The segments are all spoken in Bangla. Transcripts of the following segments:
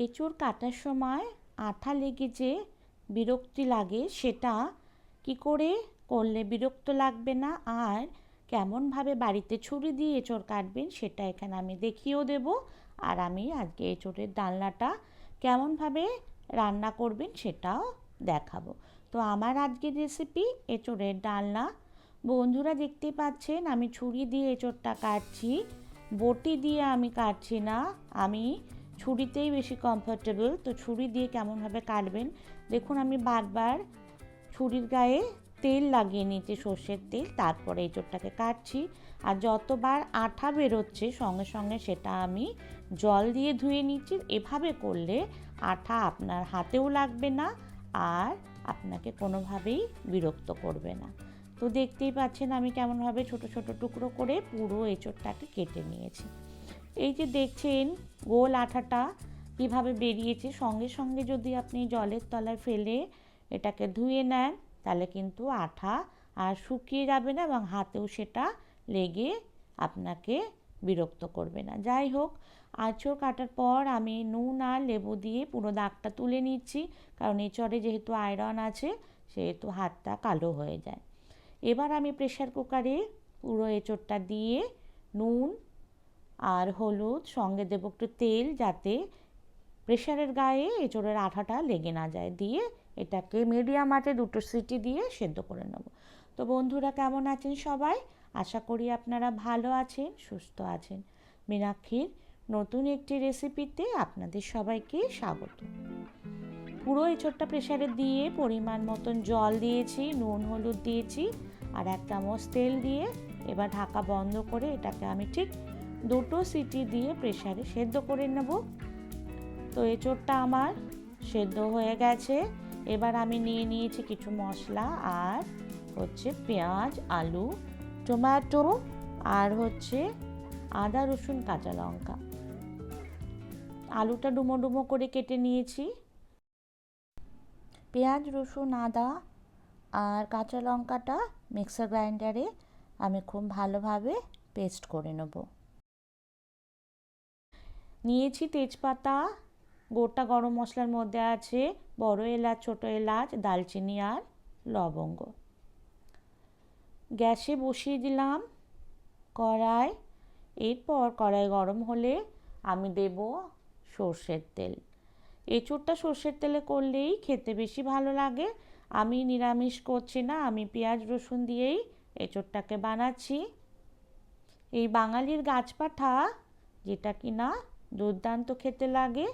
এঁচোড় কাটার সময় আঠা লেগে যে বিরক্তি লাগে, সেটা কি করে করলে বিরক্ত লাগবে না আর কেমনভাবে বাড়িতে ছুরি দিয়ে এঁচোড় কাটবেন সেটা এখানে আমি দেখিয়েও দেব। আর আমি আজকে এঁচোড়ের ডালনাটা কেমনভাবে রান্না করবেন সেটাও দেখাবো। তো আমার আজকের রেসিপি এঁচোড়ের ডালনা। বন্ধুরা দেখতেই পাচ্ছেন আমি ছুরি দিয়ে এঁচোড়টা কাটছি, বটি দিয়ে আমি কাটছি না, আমি ছুরিতেই বেশি কমফোর্টেবল। তো ছুরি দিয়ে কেমনভাবে কাটবেন দেখুন, আমি বারবার ছুরির গায়ে তেল লাগিয়ে নিচ্ছি, সর্ষের তেল, তারপরে এঁচোড়টাকে কাটছি। আর যতবার আঠা বেরোচ্ছে সঙ্গে সঙ্গে সেটা আমি জল দিয়ে ধুয়ে নিচ্ছি। এভাবে করলে আঠা আপনার হাতেও লাগবে না আর আপনাকে কোনোভাবেই বিরক্ত করবে না। তো দেখতেই পাচ্ছেন আমি কেমনভাবে ছোট ছোট টুকরো করে পুরো এঁচোড়টাকে কেটে নিয়েছি। এই যে দেখছেন গোল আঠাটা কীভাবে বেরিয়েছে, সঙ্গে সঙ্গে যদি আপনি জলের তলায় ফেলে এটাকে ধুয়ে নেন তাহলে কিন্তু আঠা আর শুকিয়ে যাবে না এবং হাতেও সেটা লেগে আপনাকে বিরক্ত করবে না। যাই হোক, এঁচোড় কাটার পর আমি নুন আর লেবু দিয়ে পুরো দাগটা তুলে নিচ্ছি, কারণ এঁচোড়ে যেহেতু আয়রন আছে সেহেতু হাতটা কালো হয়ে যায়। এবার আমি প্রেসার কুকারে পুরো এঁচোড়টা দিয়ে নুন আর হলুদ সঙ্গে দেবো একটু তেল, যাতে প্রেসারের গায়ে এঁচোড়ের আঠাটা লেগে না যায়, দিয়ে এটাকে মিডিয়াম আঁচে 2 সিটি দিয়ে সেদ্ধ করে নেব। তো বন্ধুরা কেমন আছেন সবাই? আশা করি আপনারা ভালো আছেন, সুস্থ আছেন। মীনাক্ষীর নতুন একটি রেসিপিতে আপনাদের সবাইকে স্বাগত। পুরো এঁচোড়টা প্রেসারে দিয়ে পরিমাণ মতন জল দিয়েছি, নুন হলুদ দিয়েছি আর 1 চামচ তেল দিয়ে এবার ঢাকা বন্ধ করে এটাকে আমি ঠিক 2 সিটি দিয়ে প্রেসারে সেদ্ধ করে নেব। তো এঁচোড়টা আমার সেদ্ধ হয়ে গেছে। এবার আমি নিয়ে নিয়েছি কিছু মশলা, আর হচ্ছে পেঁয়াজ, আলু, টমেটো আর হচ্ছে আদা রসুন কাঁচা লঙ্কা। আলুটা ডুমো ডুমো করে কেটে নিয়েছি। পেঁয়াজ, রসুন, আদা আর কাঁচা লঙ্কাটা মিক্সার গ্রাইন্ডারে আমি খুব ভালোভাবে পেস্ট করে নেব। নিয়েছি তেজপাতা, গোটা গরম মশলার মধ্যে আছে বড় এলাচ, ছোট এলাচ, দালচিনি আর লবঙ্গ। গ্যাসে বসিয়ে দিলাম কড়াই। এরপর কড়াই গরম হলে আমি দেব সর্ষের তেল। এঁচোড়টা সর্ষের তেলে করলেই খেতে বেশি ভালো লাগে। আমি নিরামিষ করছি না, আমি পেঁয়াজ রসুন দিয়েই এঁচোড়টাকে বানাচ্ছি। এই বাঙালির গাছপাঠা, যেটা কিনা দুর্দান্ত খেতে লাগে,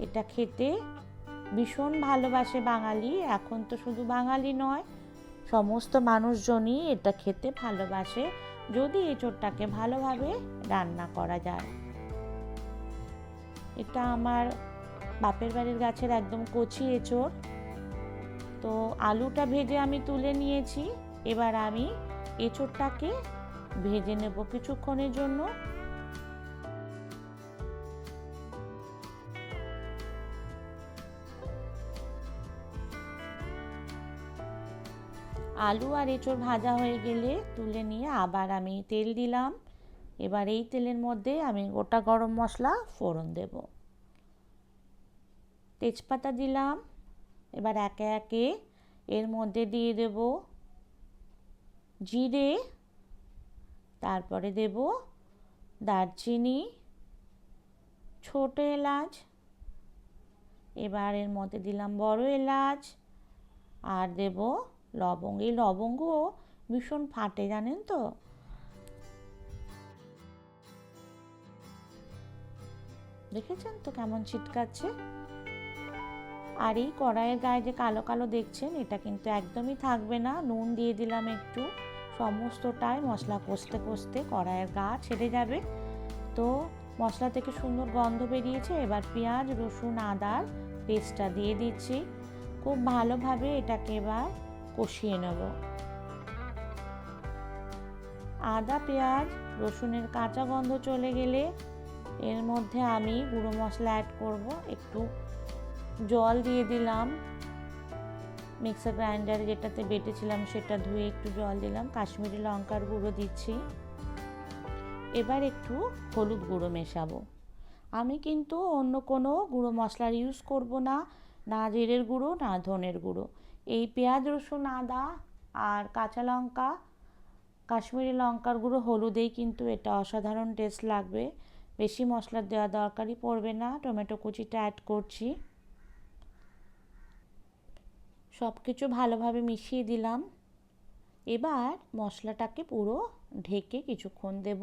এটা খেতে ভীষণ ভালোবাসে বাঙালি। এখন তো শুধু বাঙালি নয়, সমস্ত মানুষজনই এটা খেতে ভালোবাসে যদি এঁচোড়টাকে ভালোভাবে রান্না করা যায়। এটা আমার বাপের বাড়ির গাছের একদম কচি এঁচোড়। তো আলুটা ভেজে আমি তুলে নিয়েছি। এবার আমি এঁচোড়টাকে ভেজে নেব কিছুক্ষণের জন্য। আলু আর এঁচোড় ভাজা হয়ে গেলে তুলে নিয়ে আবার আমি তেল দিলাম। এবার এই তেলের মধ্যে আমি গোটা গরম মশলা ফোড়ন দেব। তেজপাতা দিলাম। এবার একে একে এর মধ্যে দিয়ে দেব জিরে, তারপরে দেব দারচিনি, ছোট এলাচ, এবার এর মধ্যে দিলাম বড় এলাচ আর দেব লবঙ্গ। এই লবঙ্গ ভীষণ ফাটে, জানেন তো। দেখেছেন তো কেমন ছিটকাচ্ছে। আর এই কড়াইয়ের গায়ে যে কালো কালো দেখছেন, এটা কিন্তু একদমই থাকবে না। নুন দিয়ে দিলাম একটু, সমস্তটাই মশলা কষতে কষতে কড়াইয়ের গা ছেড়ে যাবে। তো মশলা থেকে সুন্দর গন্ধ বেরিয়েছে। এবার পেঁয়াজ, রসুন, আদার পেস্টটা দিয়ে দিচ্ছি। খুব ভালোভাবে এটাকে এবার কষিয়ে নেব। আদা, পেঁয়াজ, রসুনের কাঁচা গন্ধ চলে গেলে এর মধ্যে আমি গুঁড়ো মশলা অ্যাড করব। একটু জল দিয়ে দিলাম, মিক্সার গ্রাইন্ডারে যেটাতে বেটেছিলাম সেটা ধুয়ে একটু জল দিলাম। কাশ্মীরি লঙ্কার গুঁড়ো দিচ্ছি। এবার একটু হলুদ গুঁড়ো মেশাবো। আমি কিন্তু অন্য কোনো গুঁড়ো মশলার ইউজ করব না, না জিরের গুঁড়ো না ধনের গুঁড়ো। এই পেঁয়াজ রসুন আদা আর কাঁচা লঙ্কা, কাশ্মীরি লঙ্কার গুঁড়ো, হলুদেই কিন্তু এটা অসাধারণ টেস্ট লাগবে। বেশি মশলা দেওয়া দরকারই পড়বে না। টমেটো কুচিটা অ্যাড করছি। সব কিছু ভালোভাবে মিশিয়ে দিলাম। এবার মশলাটাকে পুরো ঢেকে কিছুক্ষণ দেব,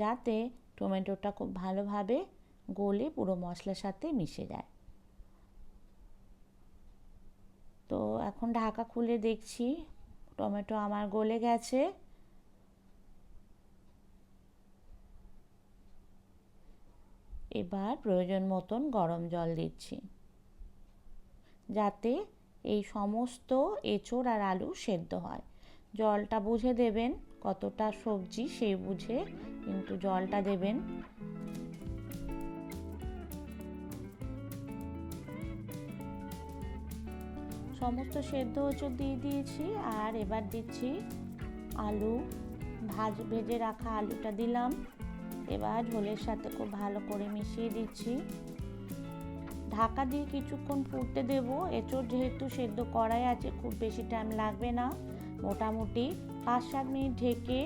যাতে টমেটোটা খুব ভালোভাবে গলে পুরো মশলার সাথে মিশে যায়। তো এখন ঢাকা খুলে দেখছি টমেটো আমার গলে গেছে। এবার প্রয়োজন মতন গরম জল দিচ্ছি, যাতে এই সমস্ত এঁচোড় আর আলু সেদ্ধ হয়। জলটা বুঝে দেবেন, কতটা সবজি সেই বুঝে কিন্তু জলটা দেবেন। সমস্ত সেদ্ধ এঁচোড় দিয়ে দিয়েছি, আর এবার দিচ্ছি আলু। ভেজে রাখা আলুটা দিলাম। এবার ঝোলের সাথে খুব ভালো করে মিশিয়ে দিচ্ছি। ঢাকা দিয়ে কিছুক্ষণ ফুটতে দেব। এঁচোড় যেহেতু সেদ্ধ করাই আছে, খুব বেশি টাইম লাগবে না। মোটামুটি 5-7 মিনিট ঢেকে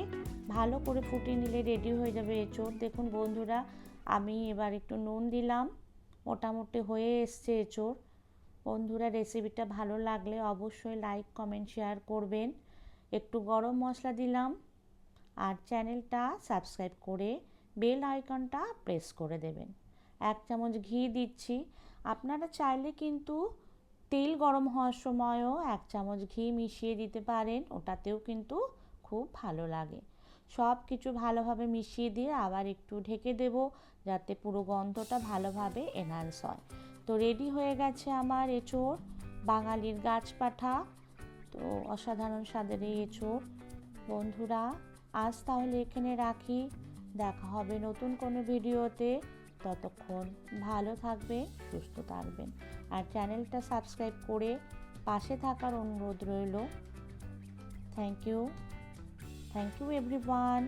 ভালো করে ফুটিয়ে নিলে রেডি হয়ে যাবে এঁচোড়। দেখুন বন্ধুরা, আমি এবার একটু নুন দিলাম। মোটামুটি হয়ে এসছে এঁচোড়। বন্ধুরা, রেসিপিটা ভালো লাগলে অবশ্যই লাইক কমেন্ট শেয়ার করবেন। একটু গরম মশলা দিলাম, আর চ্যানেলটা সাবস্ক্রাইব করে বেল আইকনটা প্রেস করে দেবেন। 1 চামচ ঘি দিচ্ছি। আপনারা চাইলে কিন্তু তেল গরম হওয়ার সময়ও 1 চামচ ঘি মিশিয়ে দিতে পারেন, ওটাতেও কিন্তু খুব ভালো লাগে। সব কিছু ভালোভাবে মিশিয়ে দিয়ে আবার একটু ঢেকে দেব, যাতে পুরো গন্ধটা ভালোভাবে এনহান্স হয়। তো রেডি হয়ে গেছে আমার এঁচোড়, বাঙালির গাছপাঠা। তো অসাধারণ স্বাদের এই এঁচোড়। বন্ধুরা, আজ তাহলে এখানে রাখি। দেখা হবে নতুন কোনো ভিডিওতে। ততক্ষণ ভালো থাকবেন, সুস্থ থাকবেন, আর চ্যানেলটা সাবস্ক্রাইব করে পাশে থাকার অনুরোধ রইল। Thank you everyone.